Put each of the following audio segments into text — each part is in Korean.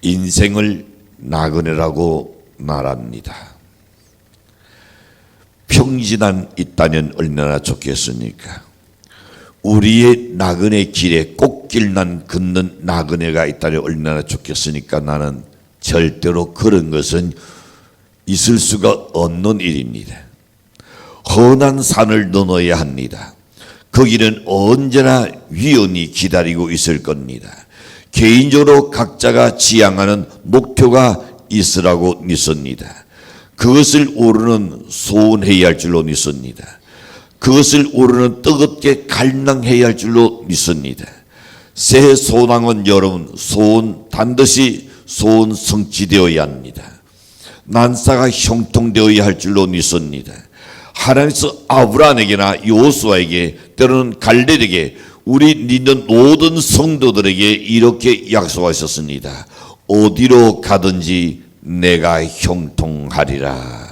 인생을 나그네라고 말합니다. 평진한 있다면 얼마나 좋겠습니까? 우리의 나그네 길에 꽃길만 걷는 나그네가 있다면 얼마나 좋겠습니까? 나는 절대로 그런 것은 있을 수가 없는 일입니다. 험한 산을 넘어야 합니다. 거기는 언제나 위험이 기다리고 있을 겁니다. 개인적으로 각자가 지향하는 목표가 있으라고 믿습니다. 그것을 오르는 소원해야 할 줄로 믿습니다. 그것을 오르는 뜨겁게 갈망해야 할 줄로 믿습니다. 새해 소망은 여러분, 소원 반드시 소원 성취되어야 합니다. 난사가 형통되어야 할 줄로 믿습니다. 하나님께서 아브라함에게나 여호수아에게, 때로는 갈렙에게, 우리 믿는 모든 성도들에게 이렇게 약속하셨습니다. 어디로 가든지 내가 형통하리라.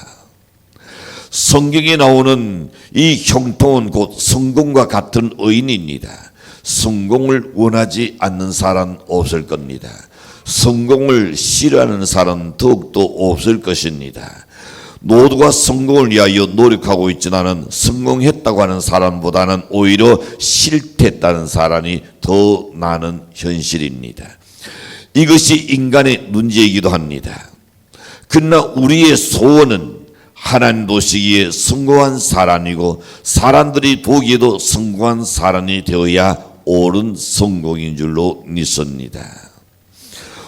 성경에 나오는 이 형통은 곧 성공과 같은 의미입니다. 성공을 원하지 않는 사람 없을 겁니다. 성공을 싫어하는 사람 더욱더 없을 것입니다. 모두가 성공을 위하여 노력하고 있지만은 성공했다고 하는 사람보다는 오히려 실패했다는 사람이 더 많은 현실입니다. 이것이 인간의 문제이기도 합니다. 그러나 우리의 소원은 하나님 보시기에 성공한 사람이고 사람들이 보기에도 성공한 사람이 되어야 옳은 성공인 줄로 믿습니다.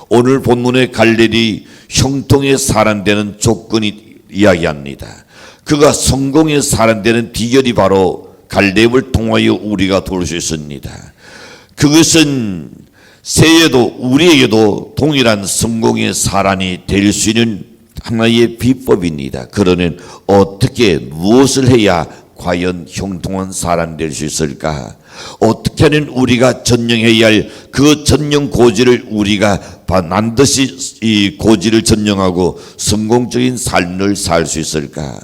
오늘 본문의 갈렙이 형통의 사람 되는 조건이 이야기합니다. 그가 성공의 사람 되는 비결이 바로 갈렙을 통하여 우리가 볼 수 있습니다. 그것은 새해에도 우리에게도 동일한 성공의 사람이 될 수 있는 하나의 비법입니다. 그러면 어떻게 무엇을 해야 과연 형통한 사람이 될 수 있을까? 어떻게 하면 우리가 전념해야 할 그 전념 고지를 우리가 반드시 이 고지를 전념하고 성공적인 삶을 살 수 있을까?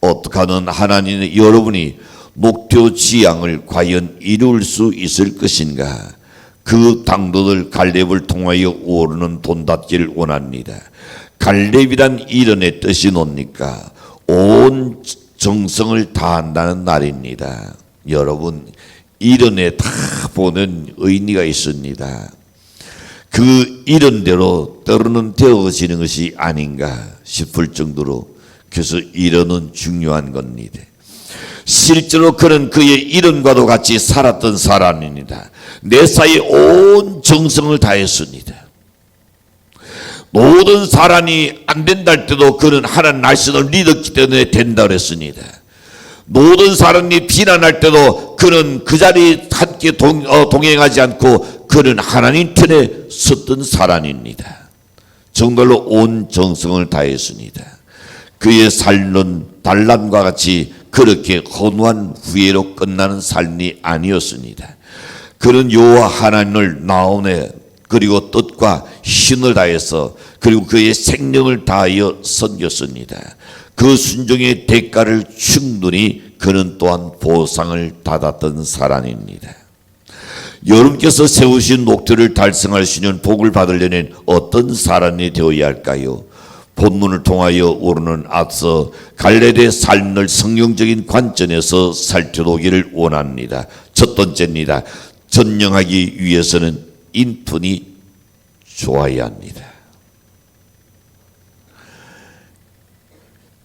어떻게 하면 하나님의 여러분이 목표 지향을 과연 이룰 수 있을 것인가? 그 당도들 갈렙을 통하여 오르는 돈 닿기를 원합니다. 갈렙이란 이름의 뜻이 뭡니까? 온 정성을 다한다는 날입니다. 여러분, 이름에 다 보는 의미가 있습니다. 그 이름대로 때로는 되어지는 것이 아닌가 싶을 정도로, 그래서 이름은 중요한 겁니다. 실제로 그는 그의 이름과도 같이 살았던 사람입니다. 내 사이에 온 정성을 다했습니다. 모든 사람이 안 된다 할 때도 그는 하나님 말씀을 믿었기 때문에 된다 그랬습니다. 모든 사람이 비난할 때도 그는 그 자리에 함께 동행하지 않고 그는 하나님 편에 섰던 사람입니다. 정말로 온 정성을 다했습니다. 그의 삶은 단란과 같이 그렇게 허무한 후회로 끝나는 삶이 아니었습니다. 그는 여호와 하나님을 나오네, 그리고 뜻과 힘을 다해서, 그리고 그의 생명을 다하여 섬겼습니다. 그 순종의 대가를 충분히 그는 또한 보상을 받았던 사람입니다. 여러분께서 세우신 목표를 달성할 수 있는 복을 받으려면 어떤 사람이 되어야 할까요? 본문을 통하여 오르는 앞서 갈렙의 삶을 성경적인 관점에서 살펴보기를 원합니다. 첫 번째입니다. 전념하기 위해서는 인품이 좋아야 합니다.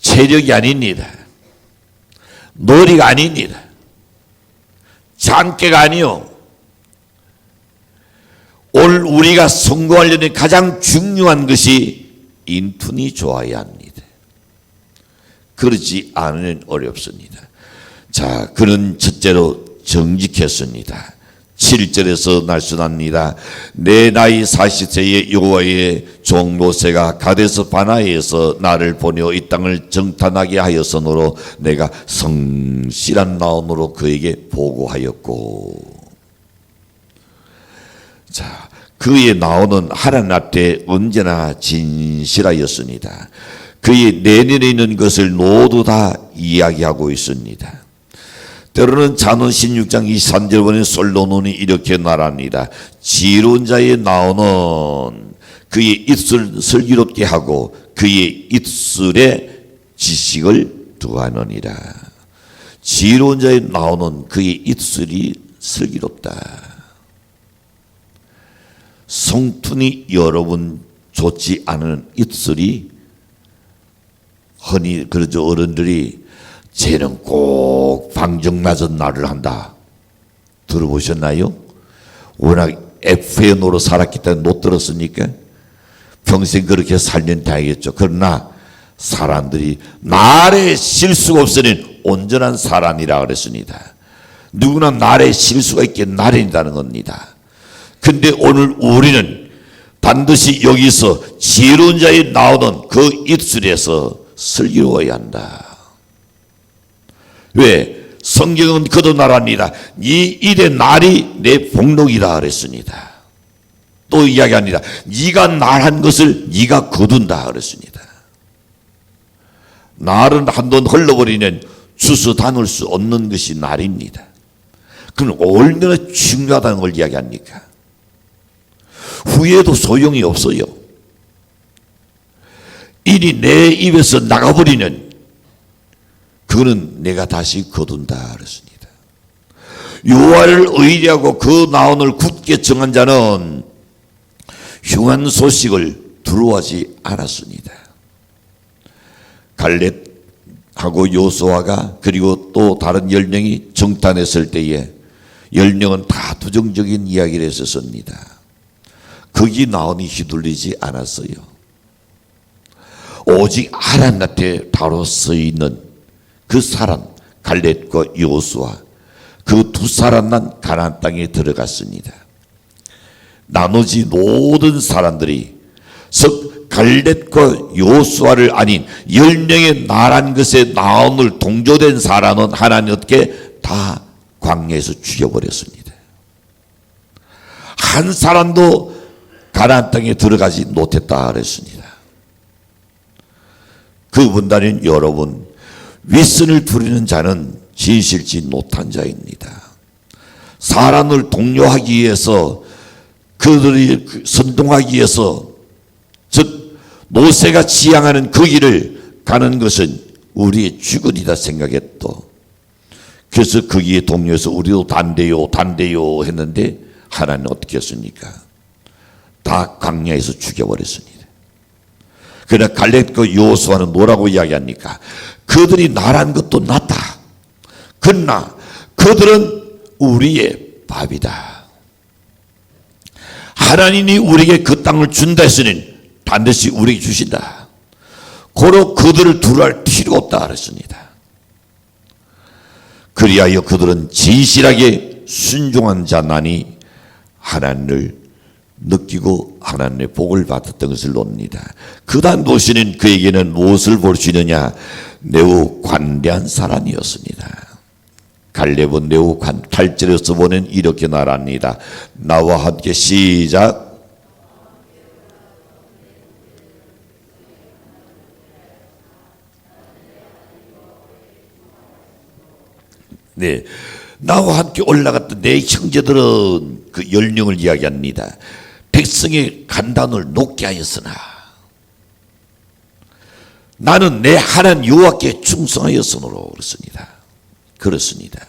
체력이 아닙니다. 머리가 아닙니다. 장깨가 아니요. 오늘 우리가 성공하려는 가장 중요한 것이 인품이 좋아야 합니다. 그렇지 않으면 어렵습니다. 자, 그는 첫째로 정직했습니다. 7절에서 말씀합니다. 내 나이 40세에 여호와의 종 모세가 가데스 바네아에서 나를 보내어 이 땅을 정탐하게 하였으므로 내가 성실한 마음으로 그에게 보고하였고. 자, 그의 나오는 하나님 앞에 언제나 진실하였습니다. 그의 내면에 있는 것을 모두 다 이야기하고 있습니다. 때로는 잠언 16장 23절 보면 솔로몬이 이렇게 말합니다. 지혜로운 자의 나오는 그의 입술 슬기롭게 하고 그의 입술에 지식을 두하느니라. 지혜로운 자에 나오는 그의 입술이 슬기롭다. 성품이 여러분 좋지 않은 입술이 흔히 그러죠. 어른들이 쟤는 꼭 방정맞은 날을 한다. 들어보셨나요? 워낙 FN으로 살았기 때문에 못 들었으니까 평생 그렇게 살면 다행이겠죠. 그러나 사람들이 날에 실수가 없으니 온전한 사람이라 그랬습니다. 누구나 날에 실수가 있기에 나련이라는 겁니다. 근데 오늘 우리는 반드시 여기서 지혜로운 자에 나오는 그 입술에서 슬기로워야 한다. 왜? 성경은 거듭나랍니다. 이 일의 날이 내 복록이라 그랬습니다. 또 이야기합니다. 네가 날한 것을 네가 거둔다 그랬습니다. 날은 한번 흘러버리면 주워 담을 수 없는 것이 날입니다. 그럼 얼마나 중요하다는 걸 이야기합니까? 후회도 소용이 없어요. 일이 내 입에서 나가버리는 그거는 내가 다시 거둔다 그랬습니다. 여호와를 의리하고 그 나온을 굳게 정한 자는 흉한 소식을 두려워하지 않았습니다. 갈렙하고 요수아가 그리고 또 다른 10명이 정탐했을 때에 10명은 다 부정적인 이야기를 했었습니다. 거기 나온이 휘둘리지 않았어요. 오직 하나님한테 바로 서 있는 그 사람 갈렙과 요수아 그 두 사람만 가나안 땅에 들어갔습니다. 나머지 모든 사람들이 즉 갈렙과 요수아를 아닌 10명의 나란 것에 나온을 동조된 사람은 하나님께 다 광야에서 죽여버렸습니다. 한 사람도 가나안 땅에 들어가지 못했다 그랬습니다. 그 분단은 여러분 윗선을 부리는 자는 진실지 못한 자입니다. 사람을 동요하기 위해서 그들이 선동하기 위해서 즉 모세가 지향하는 그 길을 가는 것은 우리의 주권이다 생각했도 그래서 거기에 동요해서 우리도 단대요 했는데 하나님은 어떻게 했습니까? 다 광야에서 죽여버렸습니다. 그러나 갈렙과 요수아는 뭐라고 이야기합니까? 그들이 나란 것도 낫다. 그러나 그들은 우리의 밥이다. 하나님이 우리에게 그 땅을 준다 했으니 반드시 우리에게 주신다. 고로 그들을 두려워할 필요가 없다 그랬습니다. 그리하여 그들은 진실하게 순종한 자나니 하나님을 느끼고 하나님의 복을 받았던 것을 놉니다. 그 다음 보시는 그에게는 무엇을 볼 수 있느냐? 매우 관대한 사람이었습니다. 갈렙은 매우 8절에서 보면 이렇게 말합니다. 나와 함께 시작. 네, 나와 함께 올라갔던 내 형제들은 그 10명을 이야기합니다. 백성의 간단을 높게 하였으나 나는 내 하나님 여호와께 충성하였으므로 그렇습니다.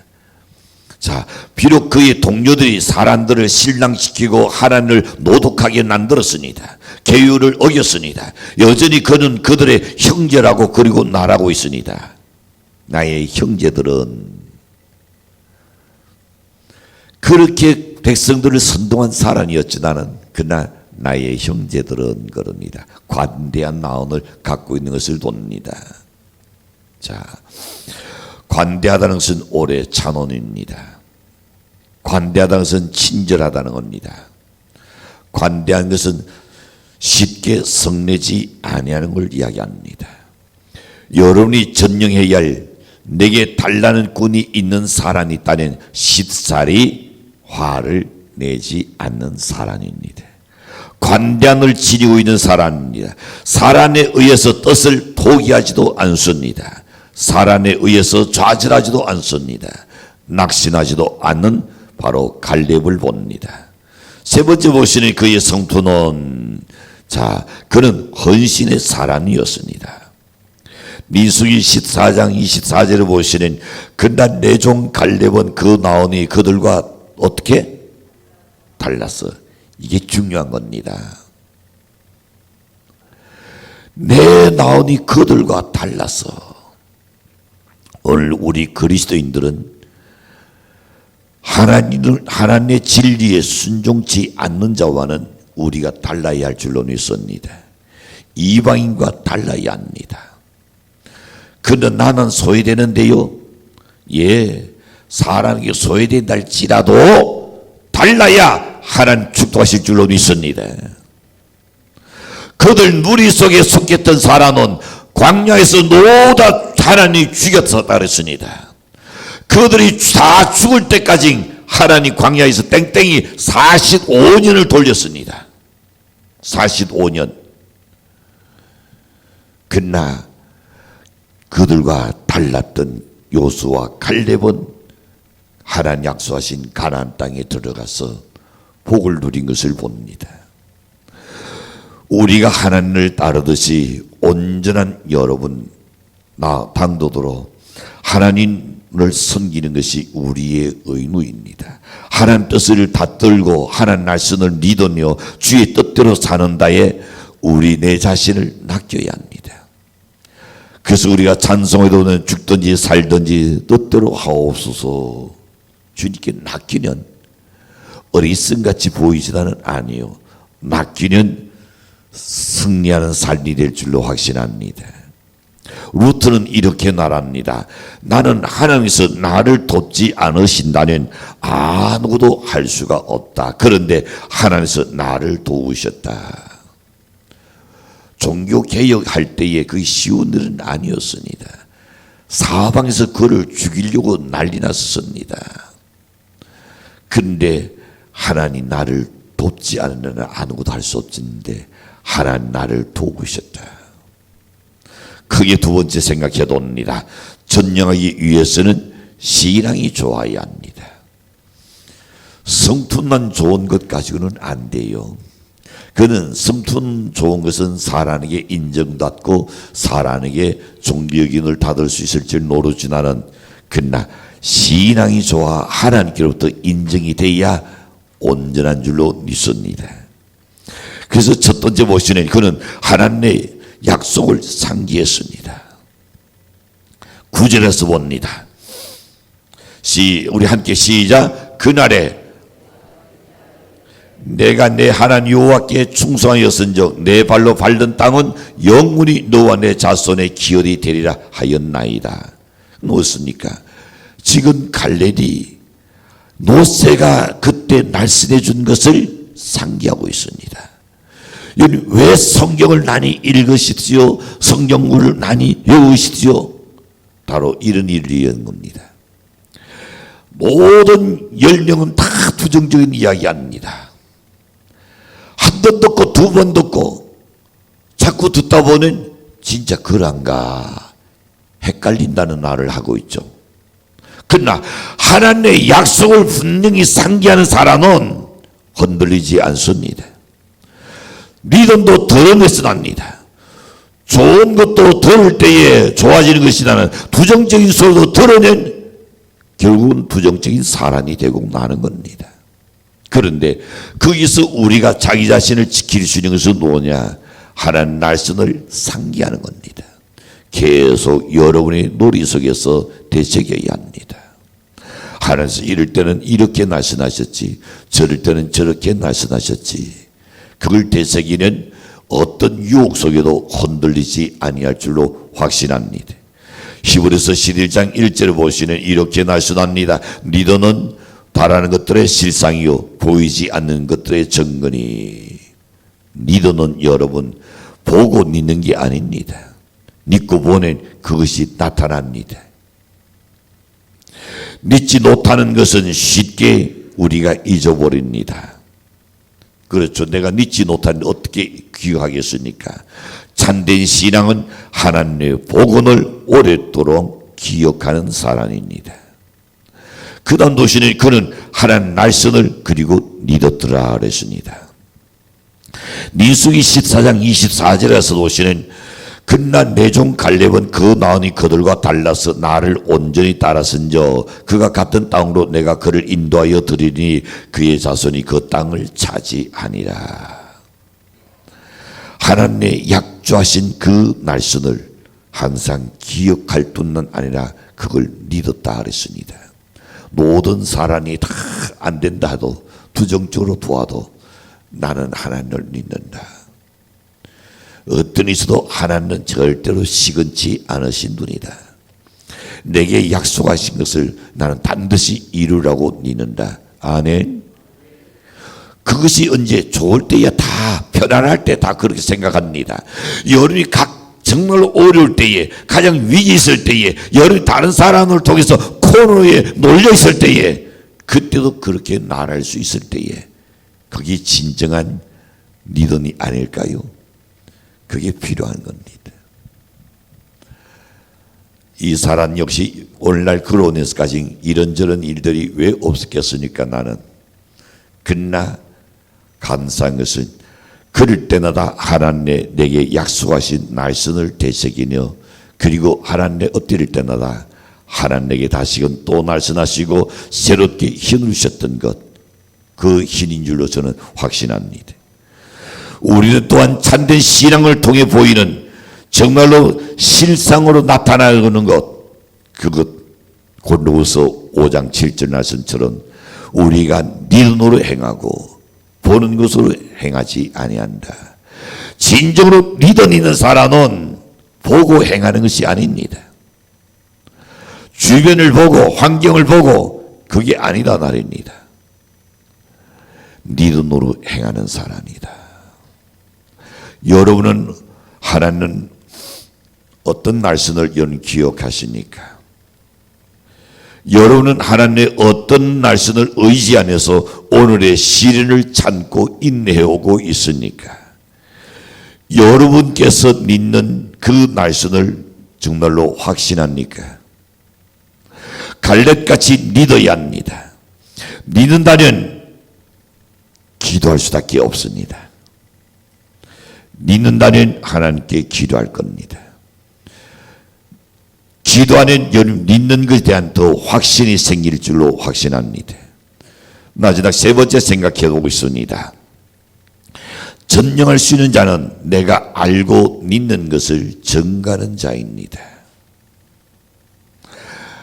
자, 비록 그의 동료들이 사람들을 신랑시키고 하나님을 노독하게 만들었습니다. 계율을 어겼습니다. 여전히 그는 그들의 형제라고 그리고 나라고 있습니다. 나의 형제들은 그렇게 백성들을 선동한 사람이었지 나는. 그러나 나의 형제들은 그럽니다. 관대한 마음을 갖고 있는 것을 봅니다. 자, 관대하다는 것은 오래 찬원입니다. 관대하다는 것은 친절하다는 겁니다. 관대한 것은 쉽게 성내지 아니하는 걸 이야기합니다. 여러분이 전령해야 할 내게 달라는 꾼이 있는 사람이 있다면 쉽사리 화를 내지 않는 사람입니다. 관대함을 지니고 있는 사람입니다. 사람에 의해서 뜻을 포기하지도 않습니다. 사람에 의해서 좌절하지도 않습니다. 낙심하지도 않는 바로 갈렙을 봅니다. 세 번째 보시는 그의 성품은 자, 그는 헌신의 사람이었습니다. 민수기 14장 24절을 보시는 그날 내 종 갈렙은 그 나오니 그들과 어떻게 달랐어. 이게 중요한 겁니다. 내 나오니 그들과 달랐어. 오늘 우리 그리스도인들은 하나님의 진리에 순종치 않는 자와는 우리가 달라야 할 줄로 믿습니다. 이방인과 달라야 합니다. 그런데 나는 소외되는데요. 예, 사람에게 소외된다 할지라도 달라야 하나님 축복하실 줄로 믿습니다. 그들 무리 속에 속했던 사람은 광야에서 노다 하나님이 죽였었다 그랬습니다. 그들이 다 죽을 때까지 하나님 광야에서 땡땡이 45년을 돌렸습니다. 45년. 그러나 그들과 달랐던 요수와 갈렙은 하나님 약속하신 가나안 땅에 들어가서 복을 누린 것을 봅니다. 우리가 하나님을 따르듯이 온전한 여러분 나 당도도로 하나님을 섬기는 것이 우리의 의무입니다. 하나님 뜻을 받들고 하나님 말씀을 믿으며 주의 뜻대로 사는 다에 우리 내 자신을 낚여야 합니다. 그래서 우리가 찬송에도는 죽든지 살든지 뜻대로 하옵소서. 주님께 낚이는 어리석같이 보이지는 아니요. 낚이는 승리하는 삶이 될 줄로 확신합니다. 루트는 이렇게 말합니다. 나는 하나님께서 나를 돕지 않으신다면 아무것도 할 수가 없다. 그런데 하나님께서 나를 도우셨다. 종교개혁할 때에 그게 쉬운 일은 아니었습니다. 사방에서 그를 죽이려고 난리 났었습니다. 그런데 하나님 나를 돕지 않으면 아무것도 할 수 없는데 하나님 나를 도우셨다. 크게 두 번째 생각해 봅니다. 전령하기 위해서는 신앙이 좋아야 합니다. 성품만 좋은 것 가지고는 안 돼요. 그는 성품 좋은 것은 사람에게 인정받고 사람에게 존경을 받을 수 있을지 모르지만은 그러나 신앙이 좋아 하나님께로부터 인정이 돼야 온전한 줄로 믿습니다. 그래서 첫 번째 보시는 그는 하나님의 약속을 상기했습니다. 9절에서 봅니다. 우리 함께 시작. 그날에 내가 내 하나님 여호와께 충성하였은즉 내 발로 밟는 땅은 영원히 너와 내 자손의 기업이 되리라 하였나이다. 무엇입니까? 지금 갈렙이 모세가 그때 말씀해 준 것을 상기하고 있습니다. 왜 성경을 많이 읽으시지요? 성경을 많이 외우시지요? 바로 이런 일을 위한 겁니다. 모든 열명은 다 부정적인 이야기합니다. 한 번 듣고 두 번 듣고 자꾸 듣다 보면 진짜 그런가 헷갈린다는 말을 하고 있죠. 그러나 하나님의 약속을 분명히 상기하는 사람은 흔들리지 않습니다. 믿음도 들으면서 납니다. 좋은 것도 들을 때에 좋아지는 것이 나는 부정적인 소리도 들으면 결국은 부정적인 사람이 되고 마는 겁니다. 그런데 거기서 우리가 자기 자신을 지킬 수 있는 것은 뭐냐? 하나님 말씀을 상기하는 겁니다. 계속 여러분의 놀이 속에서 되새겨야 합니다. 하나님께서 이럴 때는 이렇게 말씀하셨지, 저럴 때는 저렇게 말씀하셨지. 그걸 되새기는 어떤 유혹 속에도 흔들리지 아니할 줄로 확신합니다. 히브리서 11장 1절을 보시면 이렇게 말씀합니다. 리더는 바라는 것들의 실상이요 보이지 않는 것들의 증거니. 리더는 여러분 보고 믿는 게 아닙니다. 믿고 보는 그것이 나타납니다. 믿지 못하는 것은 쉽게 우리가 잊어버립니다. 그렇죠. 내가 믿지 못하는데 어떻게 기억하겠습니까? 참된 신앙은 하나님의 복음을 오랫도록 기억하는 사람입니다. 그 다음 도시는 그는 하나님 말씀을 그리고 믿었더라 그랬습니다. 민수기 14장 24절에서 보시는 그러나 내 종 갈렙은 그 나은이 그들과 달라서 나를 온전히 따라선저 그가 같은 땅으로 내가 그를 인도하여 드리니 그의 자손이 그 땅을 차지하니라. 하나님의 약조하신 그 날선을 항상 기억할 뿐만 아니라 그걸 믿었다 그랬습니다. 모든 사람이 다 안 된다 해도 부정적으로 보아도 나는 하나님을 믿는다. 어떤 이서도 하나님은 절대로 시건치 않으신 분이다. 내게 약속하신 것을 나는 반드시 이루라고 믿는다. 아멘. 그것이 언제 좋을 때야 다 편안할 때 다 그렇게 생각합니다. 여러분이 정말 어려울 때에 가장 위기 있을 때에 여러분이 다른 사람을 통해서 코너에 놀려 있을 때에 그때도 그렇게 말할 수 있을 때에 그게 진정한 믿음이 아닐까요? 그게 필요한 겁니다. 이 사람 역시 오늘날 그로네스까지 이런저런 일들이 왜 없었겠습니까? 나는 그러나 감사한 것은 그럴 때마다 하나님의 내게 약속하신 날선을 되새기며 그리고 하나님의 엎드릴 때마다 하나님 내게 다시금 또 날선하시고 새롭게 힘을 주셨던 것, 그 힘인 줄로 저는 확신합니다. 우리는 또한 참된 신앙을 통해 보이는 정말로 실상으로 나타나는 것, 그것 골로새 5장 7절 말씀처럼 우리가 믿음으로 행하고 보는 것으로 행하지 아니한다. 진정으로 믿음 있는 사람은 보고 행하는 것이 아닙니다. 주변을 보고 환경을 보고 그게 아니다 말입니다. 믿음으로 행하는 사람이다. 여러분은 하나님 어떤 날선을 여러분 기억하십니까? 여러분은 하나님의 어떤 날선을 의지하면서 오늘의 시련을 참고 인내해오고 있습니까? 여러분께서 믿는 그 날선을 정말로 확신합니까? 갈렙같이 믿어야 합니다. 믿는다면 기도할 수밖에 없습니다. 믿는다면 하나님께 기도할 겁니다. 기도하는 여러분 믿는 것에 대한 더 확신이 생길 줄로 확신합니다. 마지막 세 번째 생각해 보고 있습니다. 전령할 수 있는 자는 내가 알고 믿는 것을 전가하는 자입니다.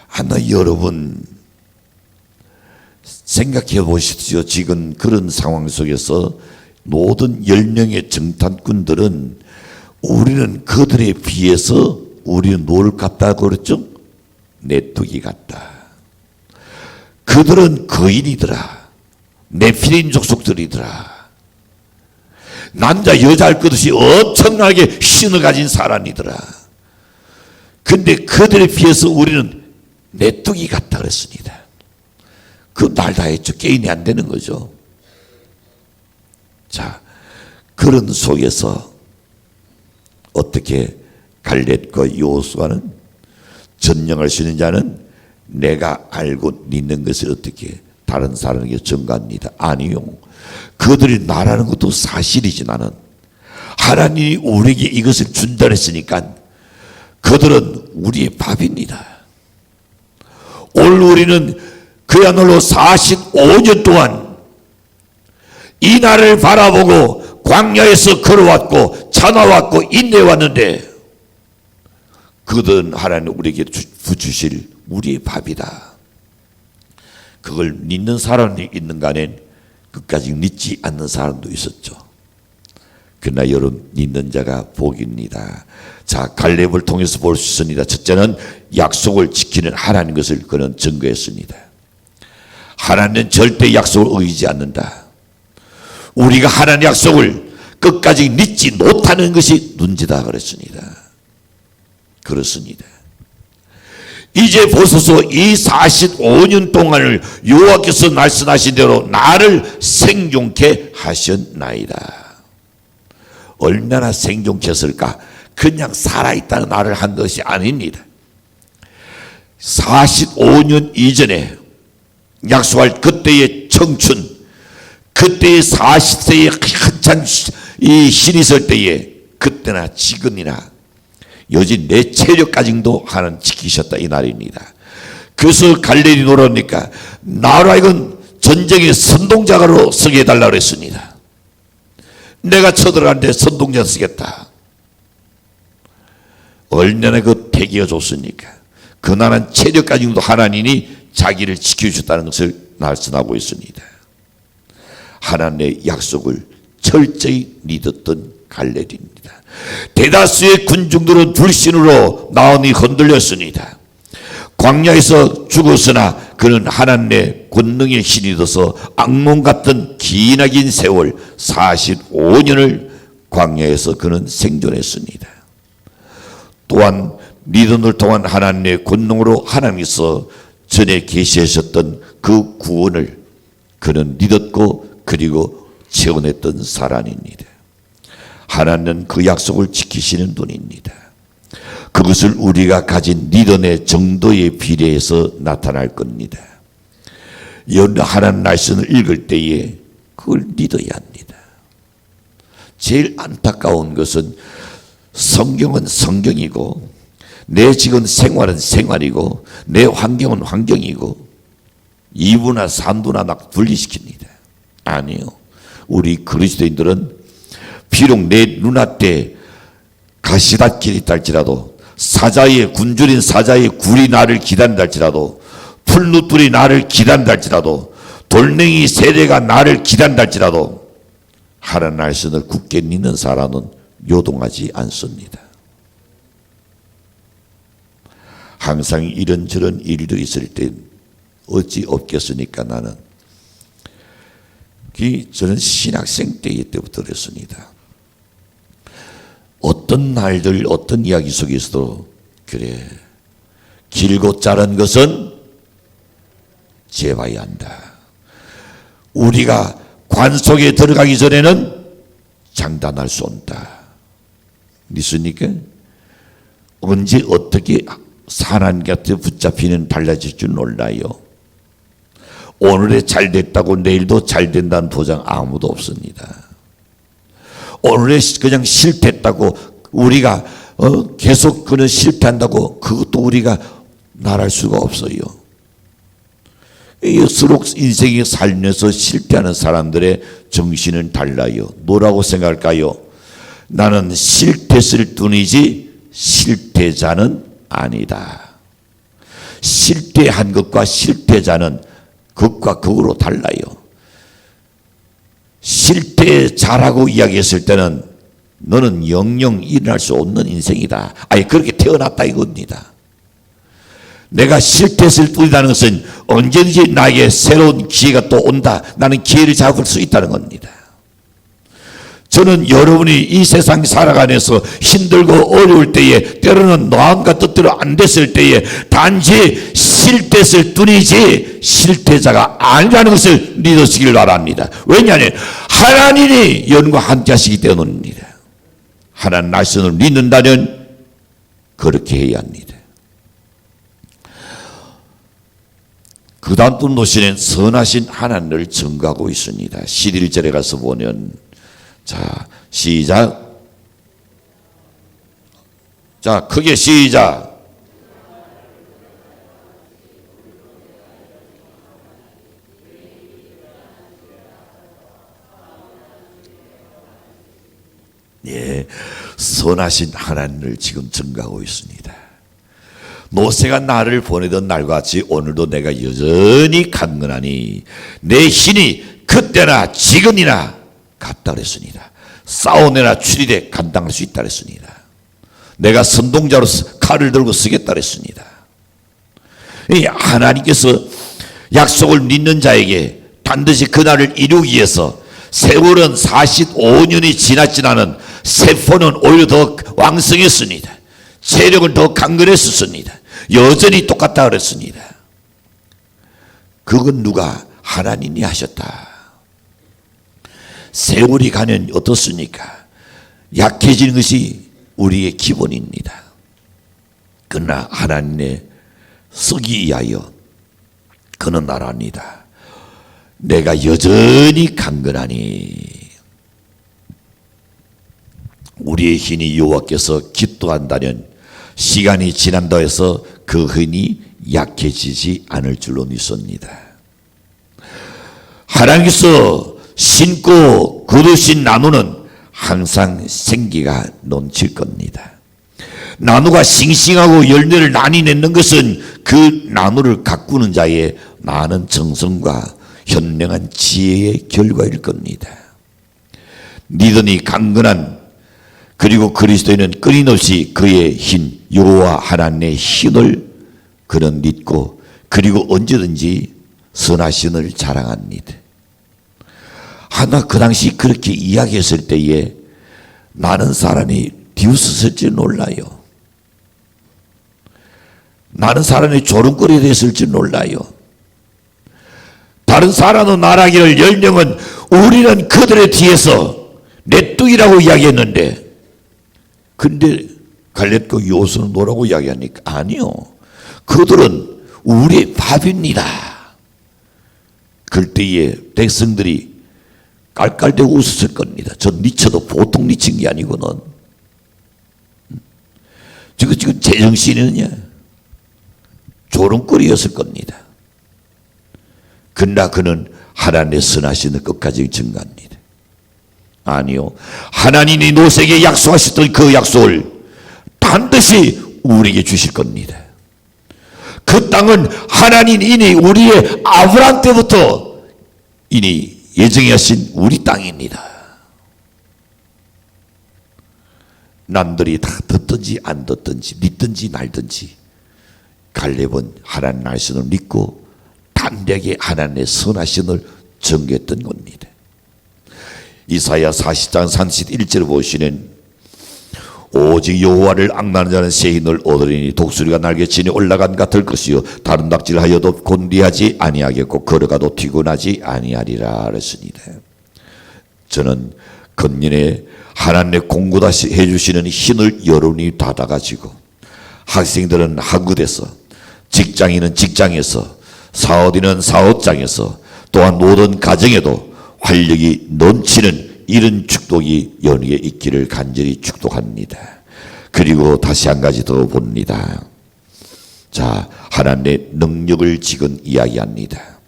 하나 여러분 생각해 보십시오. 지금 그런 상황 속에서 모든 10명의 정탐꾼들은 우리는 그들에 비해서 우리는 뭘 같다고 그랬죠? 메뚜기 같다. 그들은 거인이더라. 네피림 족속들이더라. 남자 여자 할 것 없이 엄청나게 신을 가진 사람이더라. 근데 그들에 비해서 우리는 메뚜기 같다 그랬습니다. 그 말 다 했죠. 게임이 안 되는 거죠. 자, 그런 속에서 어떻게 갈렙과 여호수아는 전령할 수 있는 자는 내가 알고 믿는 것을 어떻게 다른 사람에게 전가합니다. 아니요. 그들이 말하는 것도 사실이지. 나는 하나님이 우리에게 이것을 준다 했으니까 그들은 우리의 밥입니다. 오늘 우리는 그야말로 45년 동안 이 나라를 바라보고 광야에서 걸어왔고 참아왔고 인내해왔는데 그들은 하나님 우리에게 주실 우리의 밥이다. 그걸 믿는 사람이 있는가 하면 끝까지 믿지 않는 사람도 있었죠. 그러나 여러분 믿는 자가 복입니다. 자, 갈렙을 통해서 볼 수 있습니다. 첫째는 약속을 지키는 하나님 것을 그는 증거했습니다. 하나님은 절대 약속을 어기지 않는다. 우리가 하나님 약속을 끝까지 믿지 못하는 것이 문제다 그랬습니다. 그렇습니다. 이제 보소서 이 45년 동안을 여호와께서 말씀하신 대로 나를 생존케 하셨나이다. 얼마나 생존케 했을까? 그냥 살아있다는 말을 한 것이 아닙니다. 45년 이전에 약속할 그때의 청춘, 그때의 40세의 한참 이 신이 있을 때에 그때나 지금이나 여지 내 체력까지도 하나님 지키셨다 이 말입니다. 그래서 갈렙이 노라니까 나로 하여금 전쟁의 선동자로 서게 해달라고 했습니다. 내가 쳐들어가는데 선동자 쓰겠다. 얼마나 그 대기가 좋습니까? 그나란 체력까지도 하나님이 자기를 지켜주셨다는 것을 말씀하고 있습니다. 하나님의 약속을 철저히 믿었던 갈렙입니다. 대다수의 군중들은 불신으로 마음이 흔들렸습니다. 광야에서 죽었으나 그는 하나님의 권능의 신이 되어서 악몽 같은 기나긴 세월 45년을 광야에서 그는 생존했습니다. 또한 믿음을 통한 하나님의 권능으로 하나님께서 전에 계시하셨던 그 구원을 그는 믿었고 그리고 체험했던 사람입니다. 하나님은 그 약속을 지키시는 분입니다. 그것을 우리가 가진 믿음의 정도에 비례해서 나타날 겁니다. 하나님 말씀을 읽을 때에 그걸 믿어야 합니다. 제일 안타까운 것은 성경은 성경이고 내 지금 생활은 생활이고 내 환경은 환경이고 2부나 3부나 막 분리시킵니다. 아니요. 우리 그리스도인들은 비록 내 눈앞에 가시밭길이 있다 할지라도 사자의 굶주린 사자의 굴이 나를 기다린다 할지라도 풀누들이 나를 기다린다 할지라도 돌멩이 세대가 나를 기다린다 할지라도 하나님 말씀을 굳게 믿는 사람은 요동하지 않습니다. 항상 이런저런 일도 있을 때 어찌 없겠습니까? 저는 신학생 때부터 그랬습니다. 어떤 날들 어떤 이야기 속에서도 그래 길고 짧은 것은 재봐야 한다. 우리가 관 속에 들어가기 전에는 장담할 수 없다. 믿습니까? 언제 어떻게 사람 곁에 붙잡히는 달라질 줄 몰라요. 오늘에 잘 됐다고 내일도 잘 된다는 보장 아무도 없습니다. 오늘에 그냥 실패했다고 우리가 계속 그는 실패한다고 그것도 우리가 말할 수가 없어요. 스스로 인생에 살면서 실패하는 사람들의 정신은 달라요. 뭐라고 생각할까요? 나는 실패했을 뿐이지 실패자는 아니다. 실패한 것과 실패자는 극과 극으로 달라요. 실패자라고 이야기했을 때는 너는 영영 일어날 수 없는 인생이다. 아예 그렇게 태어났다 이겁니다. 내가 실패했을 뿐이라는 것은 언제든지 나에게 새로운 기회가 또 온다. 나는 기회를 잡을 수 있다는 겁니다. 저는 여러분이 이 세상 살아가면서 힘들고 어려울 때에 때로는 마음과 뜻대로 안 됐을 때에 단지 실패했을 뿐이지 실패자가 아니라는 것을 믿으시길 바랍니다. 왜냐하면 하나님이 여러분과 함께 하시기 때문입니다. 하나님 말씀을 믿는다면 그렇게 해야 합니다. 그 다음 또 노시는 선하신 하나님을 증거하고 있습니다. 11절에 가서 보면 자 시작. 자 크게 시작. 예, 선하신 하나님을 지금 증거하고 있습니다. 모세가 나를 보내던 날과 같이 오늘도 내가 여전히 강건하니 내 힘이 그때나 지금이나 같다 그랬습니다. 싸우내나 추리되 감당할 수 있다 그랬습니다. 내가 선동자로서 칼을 들고 쓰겠다 그랬습니다. 하나님께서 약속을 믿는 자에게 반드시 그날을 이루기 위해서 세월은 45년이 지났지만은 세포는 오히려 더 왕성했습니다. 체력은 더 강건했었습니다. 여전히 똑같다 그랬습니다. 그건 누가? 하나님이 하셨다. 세월이 가면 어떻습니까? 약해지는 것이 우리의 기본입니다. 그러나 하나님의 쓰기 위하여 그는 내가 여전히 강건하니 우리의 힘이 여호와께서 기도한다면 시간이 지난다 해서 그 힘이 약해지지 않을 줄로 믿습니다. 하나님께서 심고 거두신 나무는 항상 생기가 넘칠 겁니다. 나무가 싱싱하고 열매를 많이 맺는 것은 그 나무를 가꾸는 자의 많은 정성과 현명한 지혜의 결과일 겁니다. 믿음이 강건한 그리고 그리스도인은 끊임없이 그의 힘 여호와 하나님의 힘을 그는 믿고 그리고 언제든지 선하신을 자랑합니다. 하나 그 당시 그렇게 이야기했을 때에 많은 사람이 비웃었을지 몰라요. 많은 사람이 조롱거리 됐을지 몰라요. 다른 사람은 말하기를 10명은 우리는 그들의 뒤에서 메뚜기라고 이야기했는데 근데 갈렙과 여호수아는 뭐라고 이야기하니까 아니요. 그들은 우리의 밥입니다. 그때에 백성들이 깔깔대고 웃었을 겁니다. 저 미쳐도 보통 미친 게 아니고는 지금 제정신이느냐 조롱거리였을 겁니다. 그러나 그는 하나님의 선하심을 끝까지 증거합니다. 아니요, 하나님이 노세에게 약속하셨던 그 약속을 반드시 우리에게 주실 겁니다. 그 땅은 하나님 이미 우리의 아브라함 때부터 이미 예정하신 우리 땅입니다. 남들이 다 듣든지 안 듣든지 믿든지 말든지 갈렙은 하나님 말씀을 믿고 담대하게 하나님의 선하심을 전개했던 겁니다. 이사야 40장 31절을 보시는 오직 여호와를 앙나는 자는 새 힘을 얻으리니 독수리가 날개치니 올라간 같을 것이요 다른 낙질하여도 곤비하지 아니하겠고 걸어가도 피곤하지 아니하리라 그랬습니다. 저는 금년에 하나님의 공부다 해주시는 힘을 여러분이 받아가지고 학생들은 학교에서 직장인은 직장에서 사업인은 사업장에서 또한 모든 가정에도 활력이 넘치는 이런 축복이 연예에 있기를 간절히 축복합니다. 그리고 다시 한 가지 더 봅니다. 자, 하나님의 능력을 지금 이야기합니다.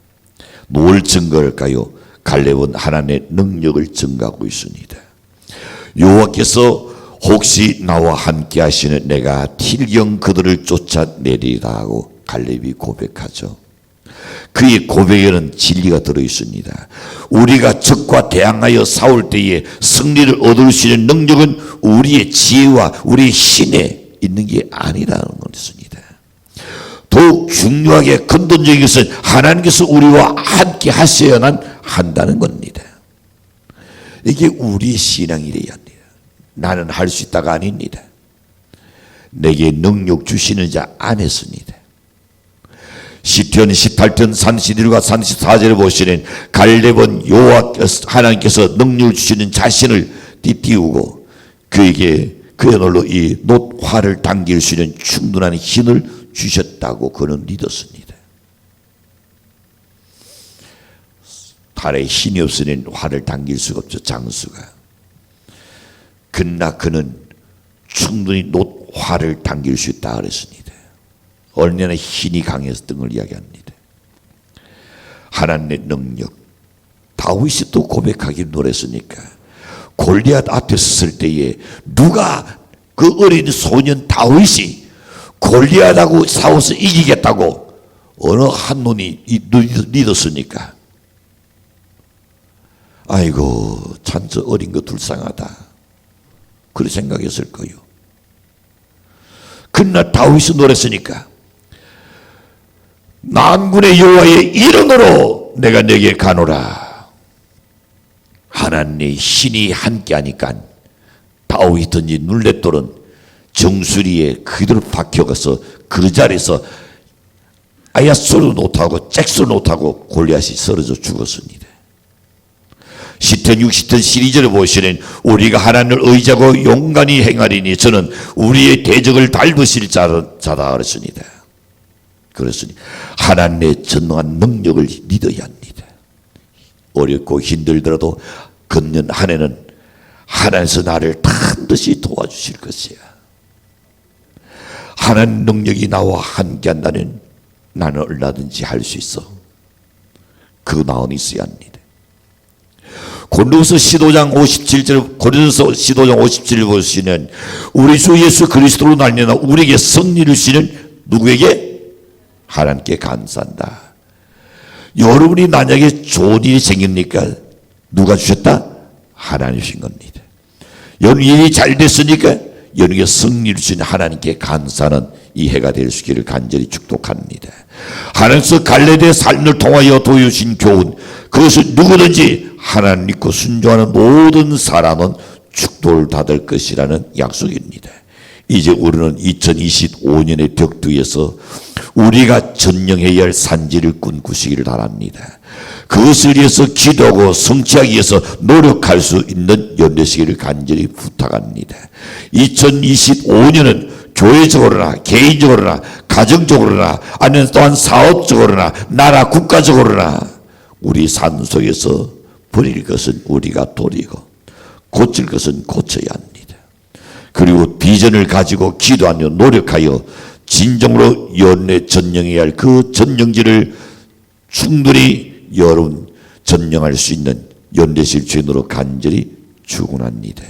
뭘 증거할까요? 갈렙은 하나님의 능력을 증거하고 있습니다. 여호와께서 혹시 나와 함께 하시는 내가 필경 그들을 쫓아내리라 하고 갈렙이 고백하죠. 그의 고백에는 진리가 들어있습니다. 우리가 적과 대항하여 싸울 때에 승리를 얻을 수 있는 능력은 우리의 지혜와 우리의 힘에 있는 게 아니라는 것입니다. 더욱 중요하게 근본적인 것은 하나님께서 우리와 함께 하셔야만 한다는 겁니다. 이게 우리의 신앙이래야 합니다. 나는 할 수 있다가 아닙니다. 내게 능력 주시는 자 안에서입니다. 시편 18편 31과 34절을 보시는 갈렙은 여호와께서 하나님께서 능력을 주시는 자신을 띄우고 그에게 그야말로 이 노화를 당길 수 있는 충분한 힘을 주셨다고 그는 믿었습니다. 팔에 힘이 없으니 화를 당길 수가 없죠. 장수가. 그러나 그는 충분히 노화를 당길 수 있다 그랬습니다. 얼마나 힘이 강했던 걸 이야기합니다. 하나님의 능력. 다윗이 또 고백하기를 노랬으니까 골리앗 앞에 섰을 때에 누가 그 어린 소년 다윗이 골리앗하고 싸워서 이기겠다고 어느 한 놈이 믿었으니까 아이고 참 저 어린 거 불쌍하다 그렇게 생각했을 거예요. 그러나 다윗이 노랬으니까 만군의 여호와의 이름으로 내가 네게 가노라. 하나님의 신이 함께하니까 다윗이 던진 눌레돌은 정수리에 그대로 박혀가서 그 자리에서 아야소도 못하고 잭소도 못하고 골리앗이 쓰러져 죽었습니다. 시편 60편 12절에 보시는 우리가 하나님을 의지하고 용감히 행하리니 저는 우리의 대적을 밟으실 자다 그랬습니다. 그렇으니 하나님의 전능한 능력을 믿어야 합니다. 어렵고 힘들더라도 금년 한 해는 하나님께서 나를 반드시 도와주실 것이야. 하나님 능력이 나와 함께한다면 나는 얼마든지 할 수 있어. 그 마음이 있어야 합니다. 고린도서 57절 보시면 우리 주 예수 그리스도로 말미암아 우리에게 승리를 주시는 누구에게? 하나님께 감사한다. 여러분이 만약에 좋은 일이 생깁니까? 누가 주셨다? 하나님 주신 겁니다. 여러분 일이 잘 됐으니까 여러분에게 승리를 주신 하나님께 감사하는 이 해가 될 수 있기를 간절히 축복합니다. 하나님께서 갈렙의 삶을 통하여 보여주신 교훈, 그것을 누구든지 하나님 믿고 순종하는 모든 사람은 축복을 받을 것이라는 약속입니다. 이제 우리는 2025년의 벽두에서 우리가 전령해야 할 산지를 꿈꾸시기를 바랍니다. 그것을 위해서 기도하고 성취하기 위해서 노력할 수 있는 연 되시기를 간절히 부탁합니다. 2025년은 교회적으로나 개인적으로나 가정적으로나 아니면 또한 사업적으로나 나라 국가적으로나 우리 삶 속에서 버릴 것은 우리가 버리고 고칠 것은 고쳐야 합니다. 그리고 비전을 가지고 기도하며 노력하여 진정으로 연내 전령해야 할 그 전령지를 충분히 여러분 전령할 수 있는 연대실 주인으로 간절히 축원합니다.